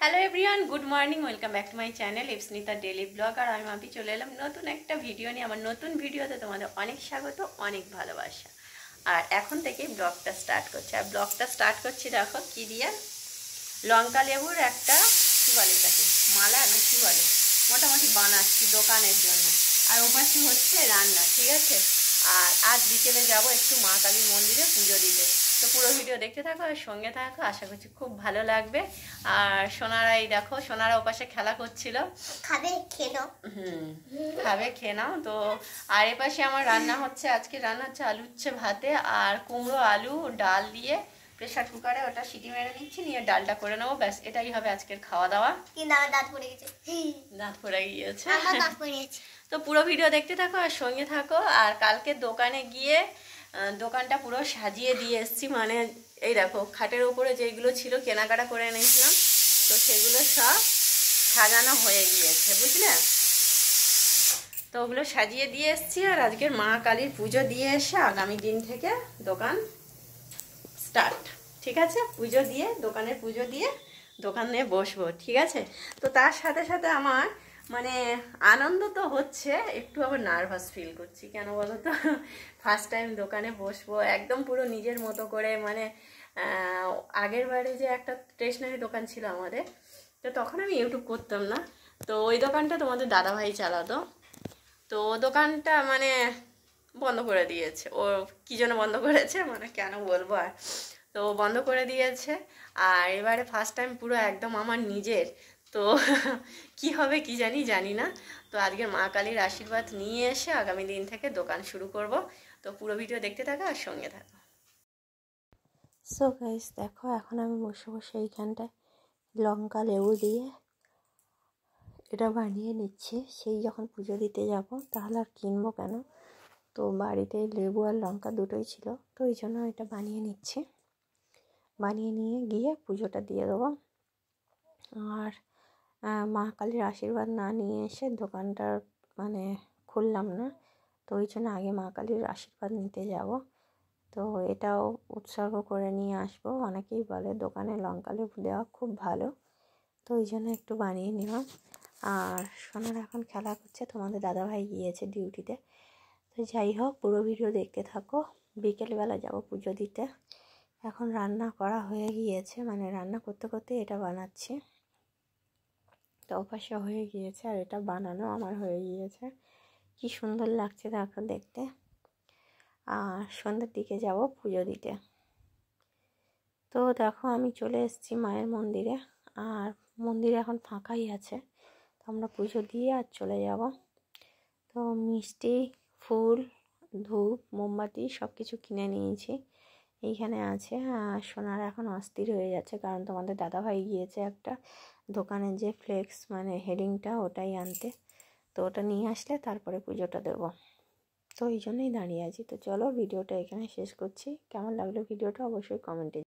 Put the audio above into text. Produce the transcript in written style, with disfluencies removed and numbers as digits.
Hello everyone, good morning, welcome back to my channel Ipsanita daily blog. আর আমি মাপি চলে এলাম নতুন একটা ভিডিও নিয়ে। আমার নতুন ভিডিওতে তোমাদের অনেক স্বাগত, অনেক ভালোবাসা। আর এখন থেকেই ব্লগটা স্টার্ট করছি। আর ব্লগটা স্টার্ট করছি দেখো কি দিয়ে, লঙ্কা লেবুর একটা কী বলে এটাকে, মালা না কী বলে, মোটামুটি বানাচ্ছি দোকানের জন্য। আর ওপাশে হচ্ছে রান্না, ঠিক আছে। আর আজ বিকেলে যাব একটু মা কালীর মন্দিরে পুজো দিতে। তো পুরো ভিডিও দেখতে থাকো আর সঙ্গে থাকো, আশা করছি খুব ভালো লাগবে। আর সোনারাই দেখো, সোনারা ওপাশে খেলা করছিল, খাবে খেয়ে নাও। খাবে খেয়ে নাও। তো আর এপাশে আমার রান্না হচ্ছে, আজকে রান্না হচ্ছে আলু উচ্ছে ভাতে আর কুমড়ো আলু ডাল দিয়ে প্রেসার কুকারে ওটা সিটি মেরে নিচ্ছি, নিয়ে ডালটা করে নেবো, ব্যাস এটাই হবে আজকের খাওয়া দাওয়া। কিন্তু আমার দাঁত পড়ে গেছে, দাঁত পড়ে গিয়েছে। আমার দাঁত পড়ে গেছে। তো পুরো ভিডিও দেখতে থাকো আর সঙ্গে থাকো। আর কালকে দোকানে গিয়ে দোকানটা পুরো সাজিয়ে দিয়ে এসেছি, মানে এই দেখো খাটের উপরে যেগুলো ছিল কেনাকাটা করে এনেছিলাম, তো সেগুলো সব সাজানো হয়ে গিয়েছে, বুঝলে। তো ওগুলো সাজিয়ে দিয়ে এসেছি। আর আজকের মা কালীর পুজো দিয়ে এসে আগামী দিন থেকে দোকান স্টার্ট, ঠিক আছে। পুজো দিয়ে দোকানের পুজো দিয়ে দোকানে বসবো, ঠিক আছে। তো তার সাথে সাথে আমার মানে আনন্দ তো হচ্ছে, একটু আবার নার্ভাস ফিল করছি। কেন বলো তো, ফার্স্ট টাইম দোকানে বসবো একদম পুরো নিজের মতো করে। মানে আগের বারে যে একটা স্টেশনারি দোকান ছিল আমাদের, তো তখন আমি ইউটিউব করতাম না, তো ওই দোকানটা তোমাদের দাদাভাই চালাতো। তো দোকানটা মানে বন্ধ করে দিয়েছে, ও কী জন্য বন্ধ করেছে মানে কেন বলবো আর, তো বন্ধ করে দিয়েছে। আর এবারে ফার্স্ট টাইম পুরো একদম আমার নিজের, তো কি হবে কি জানি না। তো আজকের মা কালীর আশীর্বাদ নিয়ে এসে আগামী দিন থেকে দোকান শুরু করব। তো পুরো ভিডিও দেখতে থাকো আর সঙ্গে থাকো। সো গাইস দেখো, এখন আমি বসে বসে এইখানটায় লঙ্কা লেবু দিয়ে এটা বানিয়ে নিচ্ছি। সেই যখন পুজো দিতে যাব তাহলে আর কিনবো কেন, তো বাড়িতে লেবু আর লঙ্কা দুটোই ছিল, তো এই জন্য এটা বানিয়ে নিচ্ছি। বানিয়ে নিয়ে গিয়ে পুজোটা দিয়ে দেবো। আর মা কালীর আশীর্বাদ না নিয়ে এসে দোকানটার মানে খুললাম না, তো ওই জন্য আগে মা কালীর আশীর্বাদ নিতে যাব। তো এটাও উৎসর্গ করে নিয়ে আসবো। অনেকেই বলে দোকানে লঙ্কা লেবু দেওয়া খুব ভালো, তো ওই জন্য একটু বানিয়ে নিলাম। আর সোনারা এখন খেলা করছে, তোমাদের দাদাভাই গিয়েছে ডিউটিতে। তো যাই হোক, পুরো ভিডিও দেখতে থাকো। বিকেলবেলা যাব পুজো দিতে। এখন রান্না করা হয়ে গিয়েছে, মানে রান্না করতে করতে এটা বানাচ্ছি। তো ওপাশে হয়ে গিয়েছে আর এটা বানানো আমার হয়ে গিয়েছে। কি সুন্দর লাগছে দেখো দেখতে। আর সন্ধ্যের দিকে যাব পুজো দিতে। তো দেখো আমি চলে এসেছি মায়ের মন্দিরে, আর মন্দিরে এখন ফাঁকাই আছে, তো আমরা পুজো দিয়ে আর চলে যাব। তো মিষ্টি, ফুল, ধূপ, মোমবাতি সব কিছু কিনে নিয়েছি, এইখানে আছে। আর সোনার এখন অস্থির হয়ে যাচ্ছে, কারণ তোমাদের দাদাভাই গিয়েছে একটা দোকানের যে ফ্লেক্স মানে হেডিংটা ওটাই আনতে, তো ওটা নিয়ে আসলে তারপরে পুজোটা দেবো। তো এই জন্যই দাঁড়িয়ে আছি। তো চলো ভিডিওটা এখানে শেষ করছি। কেমন লাগলো ভিডিওটা অবশ্যই কমেন্টে